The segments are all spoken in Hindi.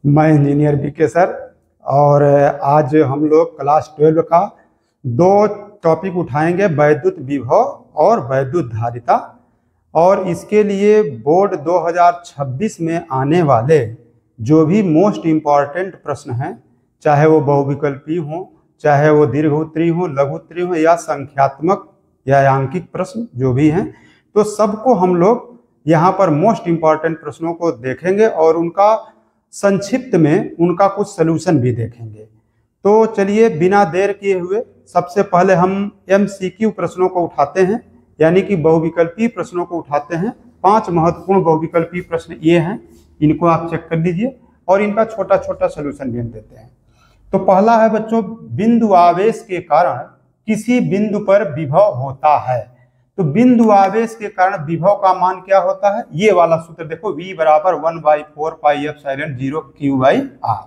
मैं इंजीनियर बीके सर। और आज हम लोग क्लास 12 का दो टॉपिक उठाएंगे, वैद्युत विभव और वैद्युत धारिता। और इसके लिए बोर्ड 2026 में आने वाले जो भी मोस्ट इम्पॉर्टेंट प्रश्न हैं, चाहे वो बहुविकल्पी हों, चाहे वो दीर्घ उत्तरी हों, लघु उत्तरी हों या संख्यात्मक या आंकिक प्रश्न जो भी हैं, तो सबको हम लोग यहाँ पर मोस्ट इम्पॉर्टेंट प्रश्नों को देखेंगे और उनका संक्षिप्त में उनका कुछ सलूशन भी देखेंगे। तो चलिए बिना देर किए हुए सबसे पहले हम MCQ प्रश्नों को उठाते हैं, यानी कि बहुविकल्पी प्रश्नों को उठाते हैं। 5 महत्वपूर्ण बहुविकल्पी प्रश्न ये हैं, इनको आप चेक कर लीजिए और इनका छोटा छोटा सलूशन भी हम देते हैं। तो पहला है बच्चों, बिंदु आवेश के कारण किसी बिंदु पर विभव होता है। तो बिंदु आवेश के कारण विभव का मान क्या होता है, ये वाला सूत्र देखो, V बराबर 1/4πε0 Q/R।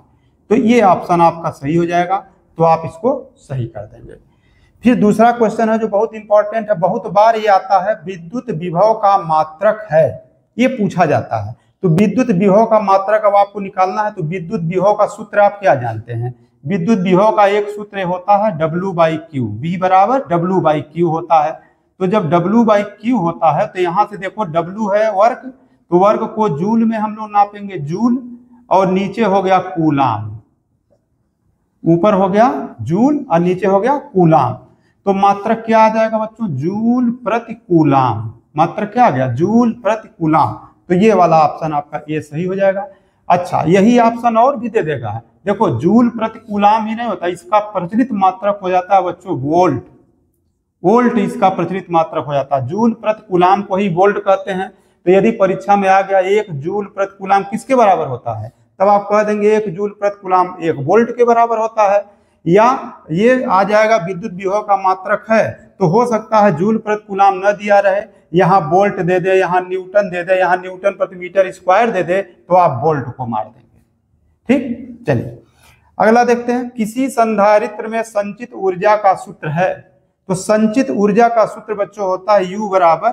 तो ये ऑप्शन आपका सही हो जाएगा, तो आप इसको सही कर देंगे। फिर दूसरा क्वेश्चन है जो बहुत इंपॉर्टेंट है, बहुत बार ये आता है, विद्युत विभव का मात्रक है, ये पूछा जाता है। तो विद्युत विभव का मात्रक अब आपको निकालना है। तो विद्युत विभव का सूत्र आप क्या जानते हैं? विद्युत विभव का एक सूत्र होता है W/Q, V बराबर W/Q होता है। तो जब W/Q होता है तो यहाँ से देखो W है वर्ग, तो वर्ग को जूल में हम लोग नापेंगे, जूल, और नीचे हो गया कूलाम, ऊपर हो गया जूल और नीचे हो गया कूलाम। तो मात्रक क्या आ जाएगा बच्चों? जूल प्रति कूलाम। मात्रक क्या आ गया? जूल प्रति कूलाम। तो ये वाला ऑप्शन आपका ये सही हो जाएगा। अच्छा, यही ऑप्शन और भी दे देगा, देखो जूल प्रति कूलाम ही नहीं होता, इसका प्रचलित मात्रक हो जाता है बच्चों वोल्ट। वोल्ट इसका प्रचलित मात्रक हो जाता है, जूल प्रति कूलाम को ही वोल्ट कहते हैं। तो यदि परीक्षा में आ गया 1 जूल प्रति कूलाम किसके बराबर होता है, तब आप कह देंगे 1 जूल प्रति कूलाम 1 वोल्ट के बराबर होता है। या ये आ जाएगा विद्युत विभव का मात्रक है, तो हो सकता है जूल प्रति कूलाम न दिया रहे, यहाँ वोल्ट दे दे, यहाँ न्यूटन दे दे, यहाँ न्यूटन प्रति मीटर स्क्वायर दे दे, तो आप वोल्ट को मार देंगे। ठीक, चलिए अगला देखते हैं। किसी संधारित्र में संचित ऊर्जा का सूत्र है। तो संचित ऊर्जा का सूत्र बच्चों होता है U बराबर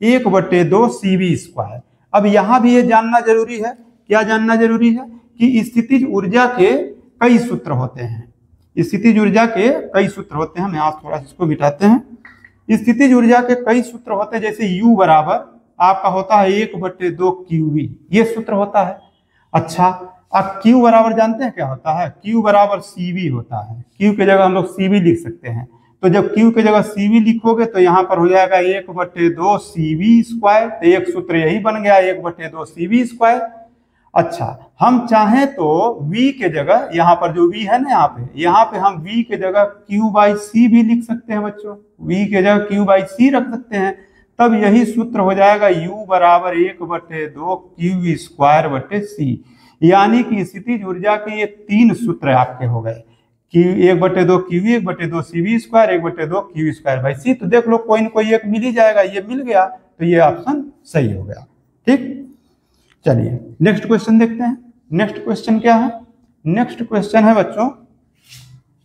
1/2 CV²। अब यहाँ भी ये जानना जरूरी है, क्या जानना जरूरी है कि स्थितिज ऊर्जा के कई सूत्र होते हैं। स्थितिज ऊर्जा के कई सूत्र होते हैं, हम यहाँ थोड़ा सा इसको मिटाते हैं। स्थितिज ऊर्जा के कई सूत्र होते हैं, जैसे U बराबर आपका होता है 1/2 QV, ये सूत्र होता है। अच्छा, अब Q बराबर जानते हैं क्या होता है? Q बराबर CV होता है। Q की जगह हम लोग CV लिख सकते हैं। तो जब Q की जगह CV लिखोगे तो यहाँ पर हो जाएगा 1/2 CV²। तो एक सूत्र यही बन गया, 1/2 CV²। अच्छा, हम चाहें तो V के जगह, यहाँ पर जो V है ना, यहाँ पे हम V के जगह Q/C भी लिख सकते हैं बच्चों, V के जगह Q/C रख सकते हैं। तब यही सूत्र हो जाएगा U बराबर 1/2 QV²/C। यानी कि स्थितिज ऊर्जा के ये 3 सूत्र आपके हो गए, कि 1/2 QV, 1/2 CV², 1/2 QV²/C। तो देख लो कोई न कोई एक मिल ही जाएगा, ये मिल गया तो ये ऑप्शन सही हो गया। ठीक, चलिए नेक्स्ट क्वेश्चन देखते हैं। नेक्स्ट क्वेश्चन क्या है? नेक्स्ट क्वेश्चन है बच्चों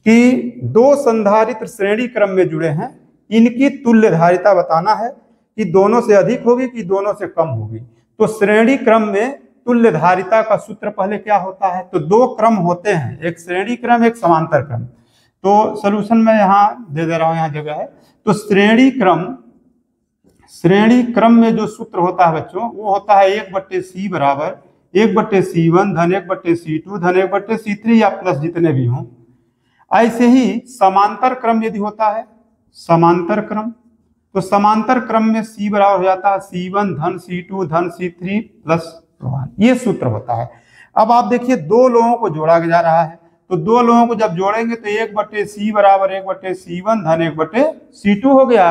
कि 2 संधारित्र श्रेणी क्रम में जुड़े हैं, इनकी तुल्य धारिता बताना है कि दोनों से अधिक होगी कि दोनों से कम होगी। तो श्रेणी क्रम में तुल्य धारिता का सूत्र पहले क्या होता है? तो 2 क्रम होते हैं, एक श्रेणी क्रम, एक समांतर क्रम। तो सलूशन में यहाँ दे दे रहा हूं, यहाँ जगह है। तो श्रेणी क्रम में जो सूत्र होता है बच्चों, वो होता है 1/C बराबर 1/C1 धन 1/C2 धन 1/C3 या प्लस जितने भी हों। ऐसे ही समांतर क्रम यदि होता है, समांतर क्रम, तो समांतर क्रम में C बराबर हो जाता है C1 धन C2 धन C3 प्लस 1, ये सूत्र होता है। अब आप देखिए 2 लोगों को जोड़ा जा रहा है, तो 2 लोगों को जब जोड़ेंगे तो 1/C बराबर 1/C1 धन 1/C2 हो गया।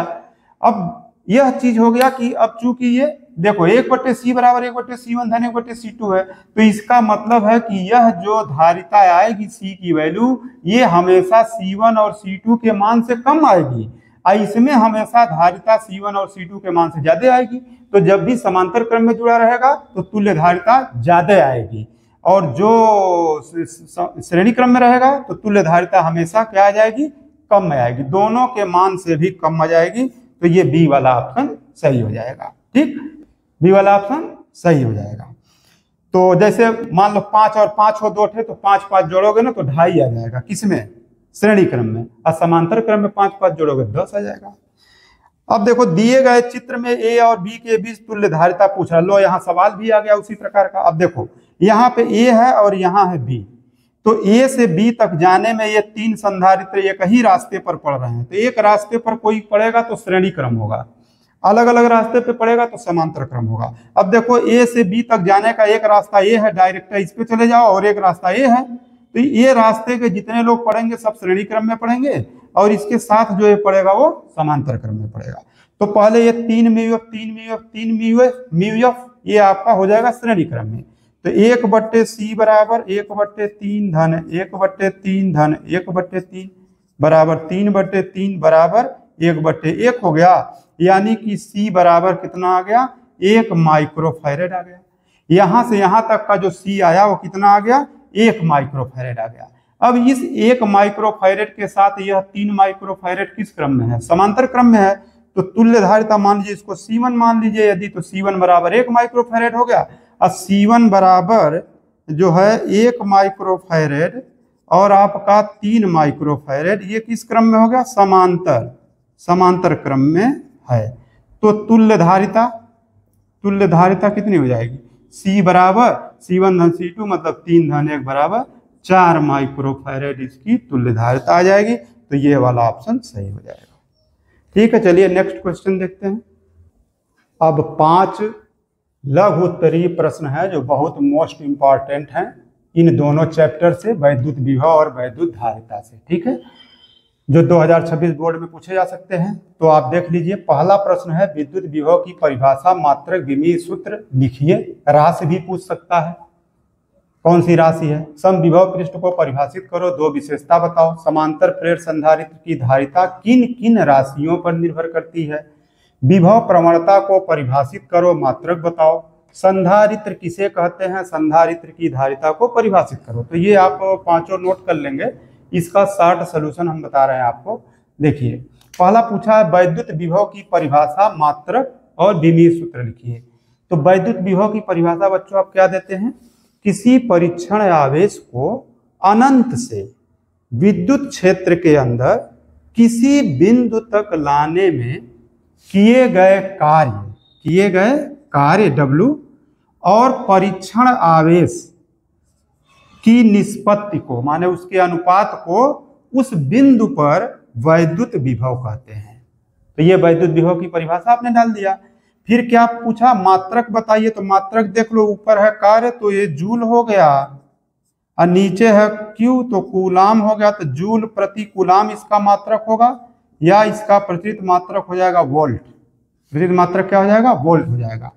अब यह चीज हो गया कि अब चूंकि ये देखो 1/C बराबर 1/C1 धन 1/C2 है, तो इसका मतलब है कि यह जो धारिता आएगी C की वैल्यू, ये हमेशा C1 और C2 के मान से कम आएगी, इसमें हमेशा धारिता C1 और C2 के मान से ज्यादा आएगी। तो जब भी समांतर क्रम में जुड़ा रहेगा तो तुल्य धारिता ज्यादा आएगी, और जो श्रेणी क्रम में रहेगा तो तुल्य धारिता हमेशा क्या आ जाएगी? कम में आएगी, दोनों के मान से भी कम आ जाएगी। तो ये बी वाला ऑप्शन सही हो जाएगा। ठीक, बी वाला ऑप्शन सही हो जाएगा। तो जैसे मान लो 5 और 5 हो 2 थे, तो 5 5 जोड़ोगे ना तो 2.5 आ जाएगा, किसमें, श्रेणी क्रम में। और समांतर क्रम में 5 5 जोड़ोगे 10 आ जाएगा। अब देखो दिए गए चित्र में ए और बी के बीच तुल्य धारिता पूछ रहा, लो यहाँ सवाल भी आ गया उसी प्रकार का। अब देखो यहाँ पे ए है और यहाँ है बी, तो ए से बी तक जाने में ये 3 संधारित्र एक ही रास्ते पर पड़ रहे हैं, तो एक रास्ते पर कोई पड़ेगा तो श्रेणी क्रम होगा, अलग अलग रास्ते पे पड़ेगा तो समांतर क्रम होगा। अब देखो ए से बी तक जाने का एक रास्ता ए है, डायरेक्ट इस पे चले जाओ, और एक रास्ता ए है, तो ये रास्ते के जितने लोग पढ़ेंगे सब श्रेणी क्रम में पढ़ेंगे, और इसके साथ जो ये पड़ेगा वो समांतर क्रम में पड़ेगा। तो पहले ये 3 म्यू एफ ये आपका हो जाएगा श्रेणी क्रम में। तो 1/c बराबर 1/3 धन 1/3 धन 1/3 बराबर 3/3 बराबर 1/1 हो गया, यानी कि c बराबर कितना आ गया, 1 माइक्रोफैरेड आ गया। यहां से यहां तक का जो c आया वो कितना आ गया, 1 माइक्रोफैरेड आ गया। अब इस 1 माइक्रोफैरेड के साथ यह 3 माइक्रोफैरेड किस क्रम में है, समांतर क्रम में है। तो तुल्य धारिता मान लीजिए, इसको C1 मान लीजिए यदि, तो C1 बराबर 1 माइक्रोफैरेड हो गया। और C1 बराबर जो है 1 माइक्रोफैरेड और आपका 3 माइक्रोफैरेड, ये किस क्रम में हो गया, समांतर क्रम में है। तो तुल्य धारिता कितनी हो जाएगी, C बराबर C1 धन C2 मतलब 3 धन 1 बराबर 4 माइक्रोफैरेड इसकी तुल्य धारिता आ जाएगी। तो ये वाला ऑप्शन सही हो जाएगा। ठीक है, चलिए नेक्स्ट क्वेश्चन देखते हैं। अब 5 लघु उत्तरीय प्रश्न है जो बहुत मोस्ट इंपॉर्टेंट हैं इन दोनों चैप्टर से, वैद्युत विभव और वैद्युत धारिता से। ठीक है, जो 2026 बोर्ड में पूछे जा सकते हैं। तो आप देख लीजिए, पहला प्रश्न है विद्युत विभव की परिभाषा, मात्रक विमीय सूत्र लिखिए। राशि भी पूछ सकता है, कौन सी राशि है। समविभव पृष्ठ को परिभाषित करो, 2 विशेषता बताओ। समांतर प्रेरक संधारित्र की धारिता किन किन राशियों पर निर्भर करती है। विभव प्रवणता को परिभाषित करो, मात्रक बताओ। संधारित्र किसे कहते हैं, संधारित्र की धारिता को परिभाषित करो। तो ये आप 5 नोट कर लेंगे, इसका शॉर्ट सोल्यूशन हम बता रहे हैं आपको। देखिए, पहला पूछा है वैद्युत विभव की परिभाषा, मात्रक और विमीय सूत्र लिखिए। तो वैद्युत विभव की परिभाषा बच्चों आप क्या देते हैं, किसी परीक्षण आवेश को अनंत से विद्युत क्षेत्र के अंदर किसी बिंदु तक लाने में किए गए कार्य W और परीक्षण आवेश की निष्पत्ति को, माने उसके अनुपात को, उस बिंदु पर वैद्युत विभव कहते हैं। तो ये वैद्युत विभव की परिभाषा आपने डाल दिया। फिर क्या पूछा, मात्रक बताइए। तो मात्रक देख लो, ऊपर है कार्य तो ये जूल हो गया, और नीचे है Q तो कूलाम हो गया। तो जूल प्रति कूलाम इसका मात्रक होगा, या इसका प्रतिशत मात्रक हो जाएगा वोल्ट। प्रतिशत मात्रक क्या हो जाएगा, वोल्ट हो जाएगा।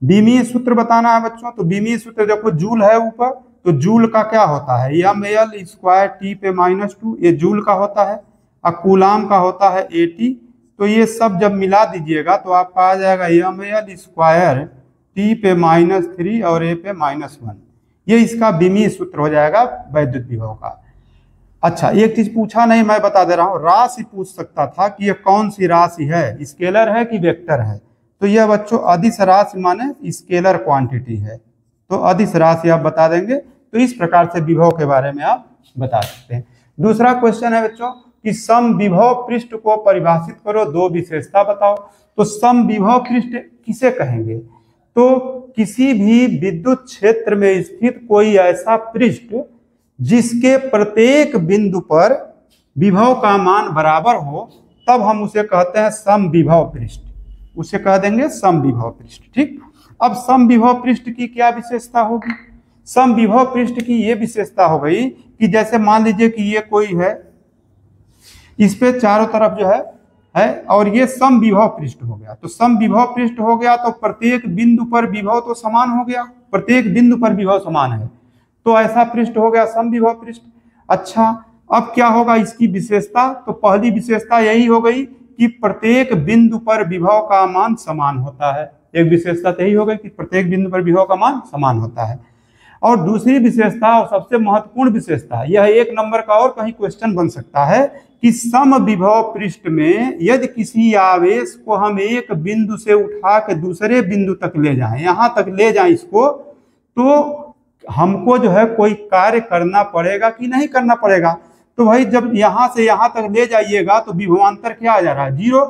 विमीय सूत्र बताना है बच्चों। तो विमीय सूत्र देखो, जूल है ऊपर, तो जूल का क्या होता है, ml स्क्वायर T पे -2, ये जूल का होता है। और कूलाम का होता है AT। तो ये सब जब मिला दीजिएगा तो आपका आ जाएगा ml स्क्वायर T पे -3 और A पे -1। ये इसका विमीय सूत्र हो जाएगा वैद्युत विभव का। अच्छा, एक चीज पूछा नहीं, मैं बता दे रहा हूँ, राशि पूछ सकता था कि ये कौन सी राशि है, स्केलर है कि वेक्टर है। तो यह बच्चों अदिश राशि माने स्केलर क्वांटिटी है, तो अदिश राशि आप बता देंगे। तो इस प्रकार से विभव के बारे में आप बता सकते हैं। दूसरा क्वेश्चन है बच्चों कि समविभव पृष्ठ को परिभाषित करो, 2 विशेषता बताओ। तो समविभव पृष्ठ किसे कहेंगे, तो किसी भी विद्युत क्षेत्र में स्थित कोई ऐसा पृष्ठ जिसके प्रत्येक बिंदु पर विभव का मान बराबर हो, तब हम उसे कहते हैं समविभव पृष्ठ, उसे कह देंगे समविभव पृष्ठ। ठीक, अब समविभव पृष्ठ की क्या विशेषता होगी, समविभव पृष्ठ की ये विशेषता हो गई कि जैसे मान लीजिए कि ये कोई है, इस पे चारों तरफ जो है और ये समविभव पृष्ठ हो गया। तो समविभव पृष्ठ हो गया तो प्रत्येक बिंदु पर विभव तो समान हो गया, प्रत्येक बिंदु पर विभव समान है, तो ऐसा पृष्ठ हो गया समविभव पृष्ठ। अच्छा, अब क्या होगा इसकी विशेषता, तो पहली विशेषता यही हो गई कि प्रत्येक बिंदु पर विभव का मान समान होता है। एक विशेषता यही हो गई कि प्रत्येक बिंदु पर विभव का मान समान होता है। और दूसरी विशेषता और सबसे महत्वपूर्ण विशेषता, यह 1 नंबर का और कहीं क्वेश्चन बन सकता है कि समविभव पृष्ठ में यदि किसी आवेश को हम एक बिंदु से उठा के दूसरे बिंदु तक ले जाएं, यहां तक ले जाएं इसको, तो हमको जो है कोई कार्य करना पड़ेगा कि नहीं करना पड़ेगा। तो भाई जब यहाँ से यहाँ तक ले जाइएगा तो विभवांतर क्या आ जा रहा है, 0।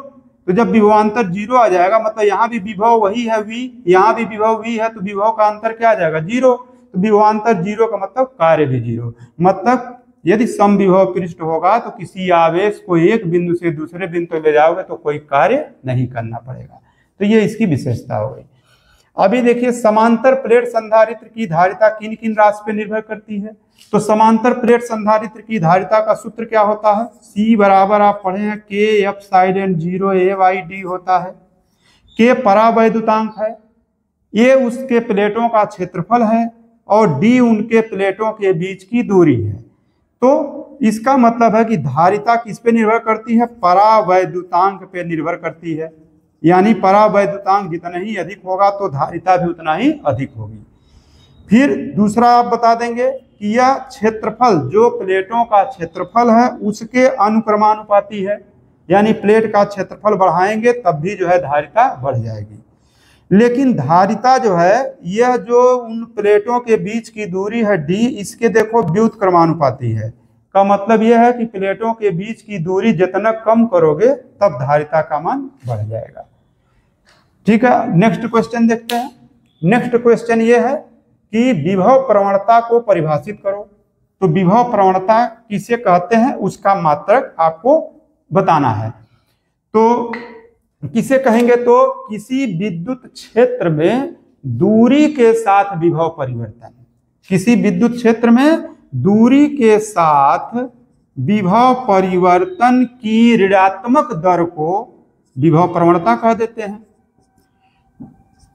तो जब विभवांतर 0 आ जाएगा मतलब यहाँ भी विभव वही है v, यहाँ भी विभव v है, तो विभव का अंतर क्या आ जाएगा, 0। तो विभवांतर 0 का मतलब कार्य भी 0। मतलब यदि समविभव पृष्ठ होगा तो किसी आवेश को एक बिंदु से दूसरे बिंदु तक ले जाओगे तो कोई कार्य नहीं करना पड़ेगा। तो ये इसकी विशेषता हो गई। अभी देखिए समांतर प्लेट संधारित्र की धारिता किन किन राशि पर निर्भर करती है। तो समांतर प्लेट संधारित्र की धारिता का सूत्र क्या होता है, C बराबर आप पढ़े हैं K एप्सिलॉन 0 A/d होता है। K परावैद्युतांक है, A उसके प्लेटों का क्षेत्रफल है और D उनके प्लेटों के बीच की दूरी है। तो इसका मतलब है कि धारिता किस पे निर्भर करती है, परावैद्युतांक पे निर्भर करती है। यानी परावैद्युतांक जितना ही अधिक होगा तो धारिता भी उतना ही अधिक होगी। फिर दूसरा आप बता देंगे कि यह क्षेत्रफल जो प्लेटों का क्षेत्रफल है उसके अनुक्रमानुपाती है। यानी प्लेट का क्षेत्रफल बढ़ाएंगे तब भी जो है धारिता बढ़ जाएगी। लेकिन धारिता जो है यह जो उन प्लेटों के बीच की दूरी है d, इसके देखो व्युत्क्रमानुपाती है। का मतलब यह है कि प्लेटों के बीच की दूरी जितना कम करोगे तब धारिता का मान बढ़ जाएगा। ठीक है, नेक्स्ट क्वेश्चन देखते हैं। नेक्स्ट क्वेश्चन ये है कि विभव प्रवणता को परिभाषित करो। तो विभव प्रवणता किसे कहते हैं उसका मात्रक आपको बताना है। तो किसे कहेंगे, तो किसी विद्युत क्षेत्र में दूरी के साथ विभव परिवर्तन। किसी विद्युत क्षेत्र में दूरी के साथ विभव परिवर्तन की ऋणात्मक दर को विभव प्रवणता कह देते हैं।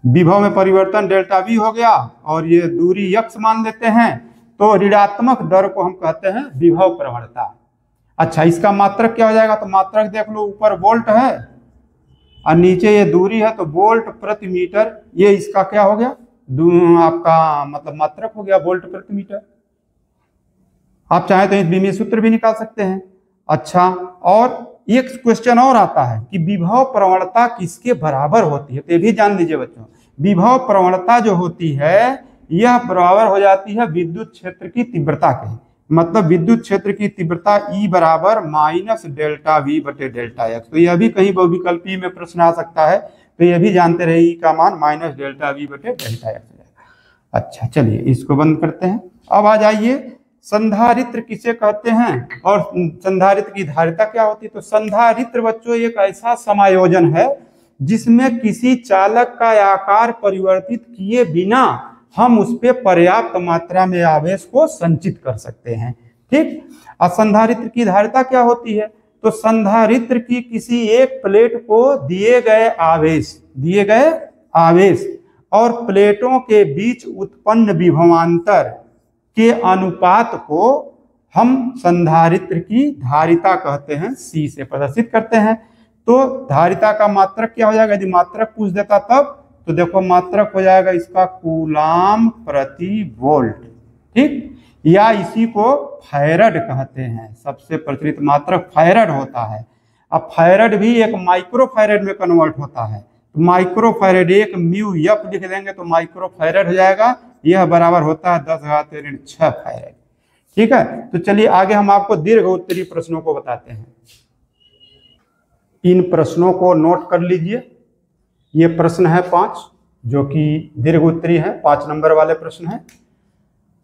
विभव में परिवर्तन डेल्टा V हो गया और ये दूरी x मान लेते हैं, तो ऋणात्मक दर को हम कहते हैं विभव प्रवणता। अच्छा, इसका मात्रक क्या हो जाएगा, तो मात्रक देख लो, ऊपर वोल्ट है और नीचे ये दूरी है तो वोल्ट प्रति मीटर। ये इसका क्या हो गया, आपका मतलब मात्रक हो गया वोल्ट प्रति मीटर। आप चाहे तो इस विमीय सूत्र भी निकाल सकते हैं। अच्छा, और एक क्वेश्चन और आता है कि विभव प्रवणता किसके बराबर होती है, तो ये भी जान लीजिए बच्चों। विभव प्रवणता जो होती है यह बराबर हो जाती है विद्युत क्षेत्र की तीव्रता के। मतलब विद्युत क्षेत्र की तीव्रता E बराबर माइनस डेल्टा V बटे डेल्टा x। तो यह भी कहीं बहुविकल्पी में प्रश्न आ सकता है, तो यह भी जानते रहे E का मान माइनस डेल्टा V बटे डेल्टा x हो जाएगा। अच्छा, चलिए इसको बंद करते हैं। अब आ जाइए संधारित्र किसे कहते हैं और संधारित्र की धारिता क्या होती है। तो संधारित्र बच्चों एक ऐसा समायोजन है जिसमें किसी चालक का आकार परिवर्तित किए बिना हम उस पर पर्याप्त मात्रा में आवेश को संचित कर सकते हैं। ठीक, और संधारित्र की धारिता क्या होती है, तो संधारित्र की किसी एक प्लेट को दिए गए आवेश और प्लेटों के बीच उत्पन्न विभवांतर के अनुपात को हम संधारित्र की धारिता कहते हैं, C से प्रदर्शित करते हैं। तो धारिता का मात्रक क्या हो जाएगा, यदि मात्रक पूछ देता तब, तो देखो मात्रक हो जाएगा इसका कूलाम प्रति वोल्ट। ठीक, या इसी को फैरड कहते हैं। सबसे प्रचलित मात्रक फैरड होता है। अब फैरड भी एक माइक्रो फैरड में कन्वर्ट होता है। तो माइक्रो फैरड एक म्यू एफ लिख देंगे तो माइक्रो फैरड हो जाएगा। यह बराबर होता है 10⁻6 फैरड। ठीक है, तो चलिए आगे हम आपको दीर्घ उत्तरीय प्रश्नों को बताते हैं। इन प्रश्नों को नोट कर लीजिए। ये प्रश्न है 5 जो कि दीर्घ उत्तरीय है, 5 नंबर वाले प्रश्न है।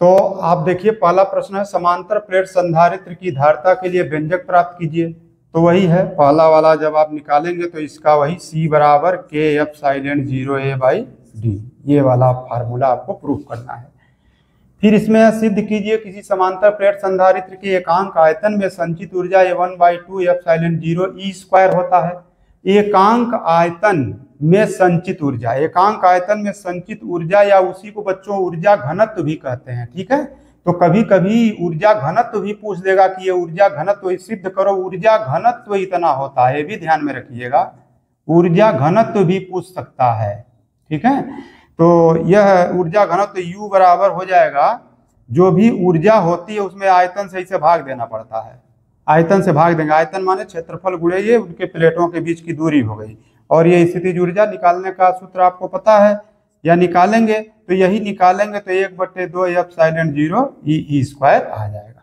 तो आप देखिए पहला प्रश्न है समांतर प्लेट संधारित्र की धारिता के लिए व्यंजक प्राप्त कीजिए। तो वही है पहला वाला, जब आप निकालेंगे तो इसका वही C बराबर K एप्सिलॉन 0 A/d, ये वाला फार्मूला आपको प्रूफ करना है। फिर इसमें सिद्ध कीजिए किसी समांतर प्लेट संधारित्र के एकांक आयतन में संचित ऊर्जा 1/2 एप्सिलॉन 0 E² होता है। एकांक आयतन में संचित ऊर्जा, एकांक आयतन में संचित ऊर्जा या उसी को बच्चों ऊर्जा घनत्व भी कहते हैं। ठीक है, तो कभी कभी ऊर्जा घनत्व भी पूछ देगा कि ये ऊर्जा घनत्व सिद्ध करो। ऊर्जा घनत्व इतना होता है, ये भी ध्यान में रखिएगा, ऊर्जा घनत्व भी पूछ सकता है। ठीक है, तो यह ऊर्जा घनत्व U बराबर हो जाएगा, जो भी ऊर्जा होती है उसमें आयतन से इसे भाग देना पड़ता है। आयतन से भाग देंगे, आयतन माने क्षेत्रफल गुणे ये उनके प्लेटों के बीच की दूरी हो गई। और ये स्थितिज ऊर्जा निकालने का सूत्र आपको पता है या निकालेंगे तो यही निकालेंगे तो 1/2 एप्सिलॉन 0 ई स्क्वायर आ जाएगा।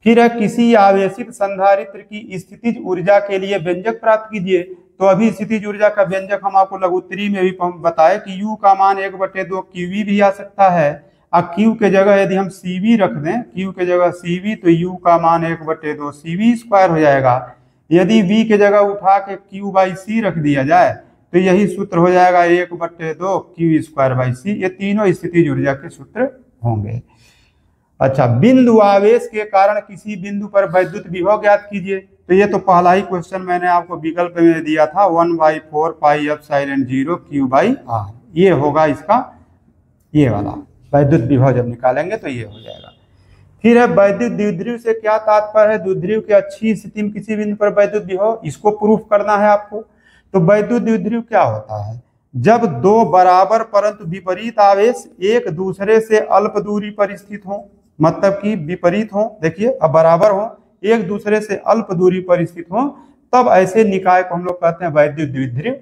फिर है किसी आवेशित संधारित्र की स्थितिज ऊर्जा के लिए व्यंजक प्राप्त कीजिए। तो अभी स्थितिज ऊर्जा का व्यंजक हम आपको लघुत्तरी में भी बताए कि U का मान 1/2 QV भी आ सकता है। और Q के जगह यदि हम CV रख दें, Q के जगह CV, तो U का मान 1/2 CV स्क्वायर हो जाएगा। यदि V के जगह उठा के Q/C रख दिया जाए तो यही सूत्र हो जाएगा 1/2 Q स्क्वायर बाई C। ये तीनों स्थितिज ऊर्जा के सूत्र होंगे। अच्छा, बिंदु आवेश के कारण किसी बिंदु पर वैद्युत विभव ज्ञात कीजिए। तो ये तो पहला ही क्वेश्चन मैंने आपको विकल्प में दिया था, 1/4 पाई एप्सिलॉन 0 Q/R। ये होगा इसका, ये वाला वैद्युत विभव जब निकालेंगे तो ये हो जाएगा। फिर है वैद्युत द्विध्रुव से क्या तात्पर्य है? द्विध्रुव की अच्छी स्थिति में किसी बिंदु पर वैद्युत विभव, इसको प्रूफ करना है आपको। तो वैद्युत द्विध्रुव क्या होता है? जब दो बराबर परंतु विपरीत आवेश एक दूसरे से अल्प दूरी पर स्थित हो, मतलब कि विपरीत हो, देखिए अब बराबर हो, एक दूसरे से अल्प दूरी पर स्थित हो, तब ऐसे निकाय को हम लोग कहते हैं वैद्युत द्विध्रुव।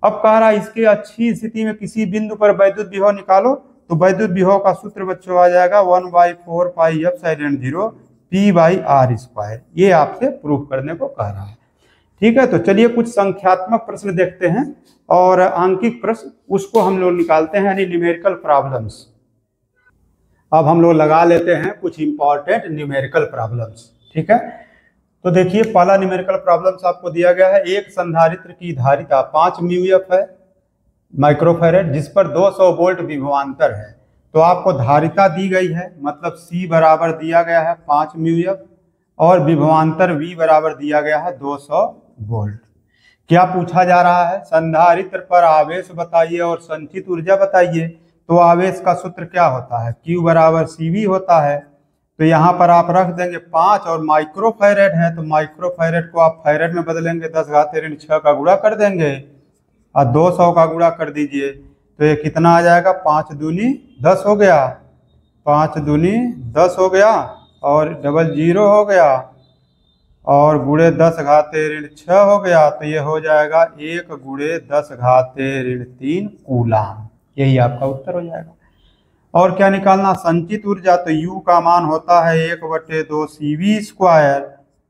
अब कह रहा है इसके अच्छी स्थिति में किसी बिंदु पर वैद्युत विभव निकालो। तो वैद्युत विभव का सूत्र बच्चों आ जाएगा 1/4 पाई एप्सिलॉन 0 P/R स्क्वायर। ये आपसे प्रूफ करने को कह रहा है। ठीक है, तो चलिए कुछ संख्यात्मक प्रश्न देखते हैं और आंकिक प्रश्न उसको हम लोग निकालते हैं, यानी न्यूमेरिकल प्रॉब्लम्स। अब हम लोग लगा लेते हैं कुछ इंपॉर्टेंट न्यूमेरिकल प्रॉब्लम्स। ठीक है, तो देखिए पहला न्यूमेरिकल प्रॉब्लम्स आपको दिया गया है। एक संधारित्र की धारिता 5 म्यूएफ है, माइक्रोफैरेड, जिस पर 200 वोल्ट विभवांतर है। तो आपको धारिता दी गई है, मतलब C बराबर दिया गया है 5 म्यूएफ और विभवांतर V बराबर दिया गया है 200 वोल्ट। क्या पूछा जा रहा है? संधारित्र पर आवेश बताइए और संचित ऊर्जा बताइए। तो आवेश का सूत्र क्या होता है? Q बराबर CV होता है। तो यहाँ पर आप रख देंगे 5 और माइक्रोफैरेड है तो माइक्रोफैरेड को आप फैरेड में बदलेंगे, 10⁻⁶ का गुणा कर देंगे और 200 का गुणा कर दीजिए। तो ये कितना आ जाएगा? 5 दूनी 10 हो गया, 5 दूनी 10 हो गया और डबल 0 हो गया और गुणे 10⁻⁶ हो गया। तो ये हो जाएगा 1 गुणे 10⁻³ कूलाम। यही आपका उत्तर हो जाएगा। और क्या निकालना? संचित ऊर्जा। तो U का मान होता है 1/2 CV स्क्वायर।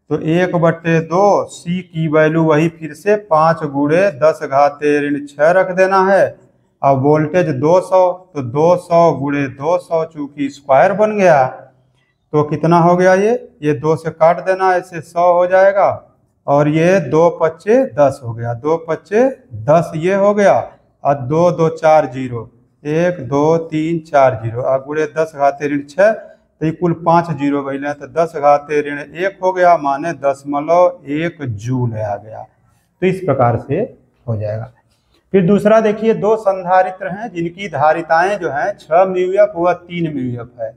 तो 1/2 C की वैल्यू वही फिर से 5 गुणे 10⁻⁶ रख देना है और वोल्टेज 200, तो 200 गुणे 200 चूंकि स्क्वायर बन गया तो कितना हो गया? ये 2 से काट देना, ऐसे 100 हो जाएगा और ये 2×5 10 हो गया, 2×5 10 ये हो गया और 2 2 4 0, 1 2 3 4 0 और गुणे 10⁻⁶ तो ये कुल 5 0 बने तो 10⁻⁻1 हो गया, माने 0.1 जूल आ गया। तो इस प्रकार से हो जाएगा। फिर दूसरा देखिए, दो संधारित्र हैं जिनकी धारिताएं जो हैं 6 म्यूएफ व 3 म्यूएफ है।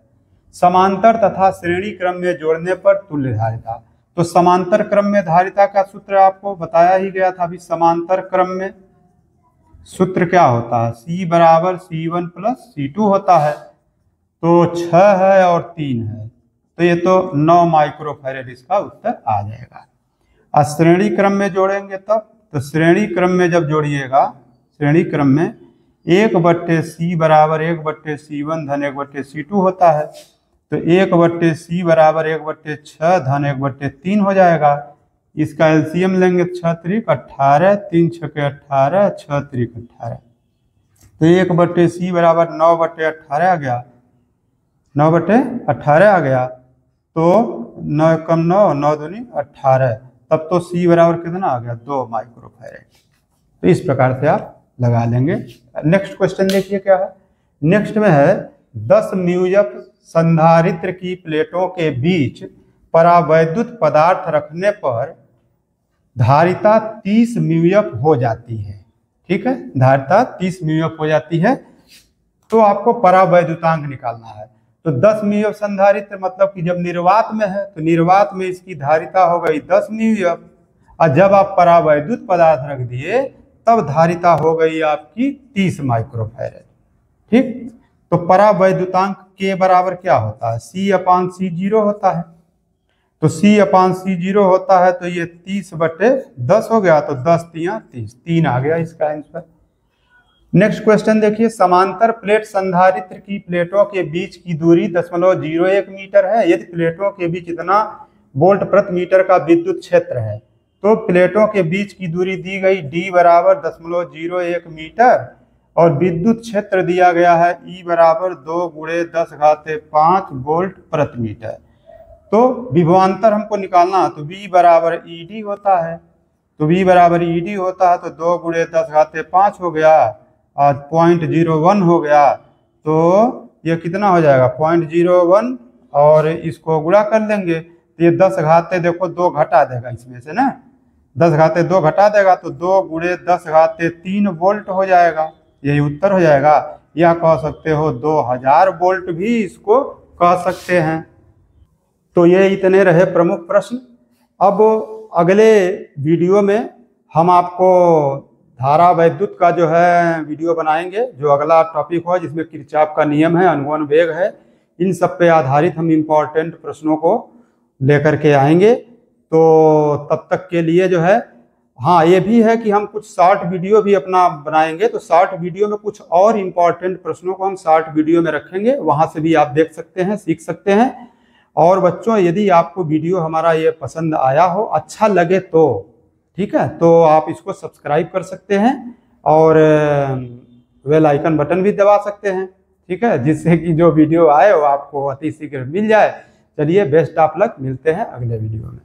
समांतर तथा श्रेणी क्रम में जोड़ने पर तुल्य धारिता। तो समांतर क्रम में धारिता का सूत्र आपको बताया ही गया था। अभी समांतर क्रम में सूत्र क्या होता है? C बराबर C1 + C2 होता है। तो 6 है और 3 है तो ये तो 9 माइक्रोफैरेड इसका उत्तर आ जाएगा। और श्रेणी क्रम में जोड़ेंगे तब, तो श्रेणी क्रम में जब जोड़िएगा, श्रेणी क्रम में 1/C बराबर 1/C1 धन 1/C2 होता है। तो 1/C बराबर 1/6 धन 1/3 हो जाएगा। इसका एलसीएम लेंगे 6 त्रिक 18, 3 छके 18, 6 त्रिक 18। तो 1/C बराबर 9/18 आ गया, 9/18 आ गया। तो 9 कम 9, 9 दूनी 18, तब तो C बराबर कितना आ गया? 2 माइक्रोफैरेड। तो इस प्रकार से आप लगा लेंगे। नेक्स्ट क्वेश्चन देखिए क्या है। नेक्स्ट में है 10 म्यूएफ संधारित्र की प्लेटों के बीच परावैद्युत पदार्थ रखने पर धारिता 30 म्यूएफ हो जाती है। ठीक है, धारिता 30 म्यूएफ हो जाती है। तो आपको परावैद्युतांक निकालना है। तो 10 म्यूएफ संधारित्र मतलब कि जब निर्वात में है तो निर्वात में इसकी धारिता हो गई 10 म्यूएफ और जब आप परावैद्युत पदार्थ रख दिए तब धारिता हो गई आपकी 30 माइक्रोफैरेड। ठीक, तो परावैद्युतांक के बराबर क्या होता है? C/C0 होता है। तो C/C0 होता है तो ये 30/10 हो गया, तो 10 × 3 = 30, 3 आ गया इसका आंसर। नेक्स्ट क्वेश्चन देखिए, समांतर प्लेट संधारित्र की प्लेटों के बीच की दूरी 0.01 मीटर है। यदि प्लेटों के बीच इतना वोल्ट प्रति मीटर का विद्युत क्षेत्र है तो प्लेटों के बीच की दूरी दी गई d बराबर 0.01 मीटर और विद्युत क्षेत्र दिया गया है E बराबर 2 × 10⁵ वोल्ट प्रति मीटर। तो विभवांतर हमको निकालना, तो V बराबर ED होता है, तो V बराबर ED होता है तो 2 × 10⁵ हो गया और 0.01 हो गया, तो ये कितना हो जाएगा 0.01 और इसको गुणा कर लेंगे तो ये 10 देखो 2 घटा देगा इसमें से ना, 10 घटा देगा तो 2 × 10⁵ वोल्ट हो जाएगा, यही उत्तर हो जाएगा। या कह सकते हो 2000 वोल्ट भी इसको कह सकते हैं। तो ये इतने रहे प्रमुख प्रश्न। अब अगले वीडियो में हम आपको धारा वैद्युत का जो है वीडियो बनाएंगे, जो अगला टॉपिक हो जिसमें किरचॉफ का नियम है, अनुगमन वेग है, इन सब पे आधारित हम इम्पोर्टेंट प्रश्नों को लेकर के आएंगे। तो तब तक के लिए जो है, हाँ ये भी है कि हम कुछ शॉर्ट वीडियो भी अपना बनाएंगे, तो शॉर्ट वीडियो में कुछ और इम्पोर्टेंट प्रश्नों को हम शॉर्ट वीडियो में रखेंगे, वहाँ से भी आप देख सकते हैं, सीख सकते हैं। और बच्चों यदि आपको वीडियो हमारा ये पसंद आया हो, अच्छा लगे तो ठीक है, तो आप इसको सब्सक्राइब कर सकते हैं और बेल आइकन बटन भी दबा सकते हैं, ठीक है, जिससे कि जो वीडियो आए वो आपको अति शीघ्र मिल जाए। चलिए, बेस्ट ऑफ लक, मिलते हैं अगले वीडियो में।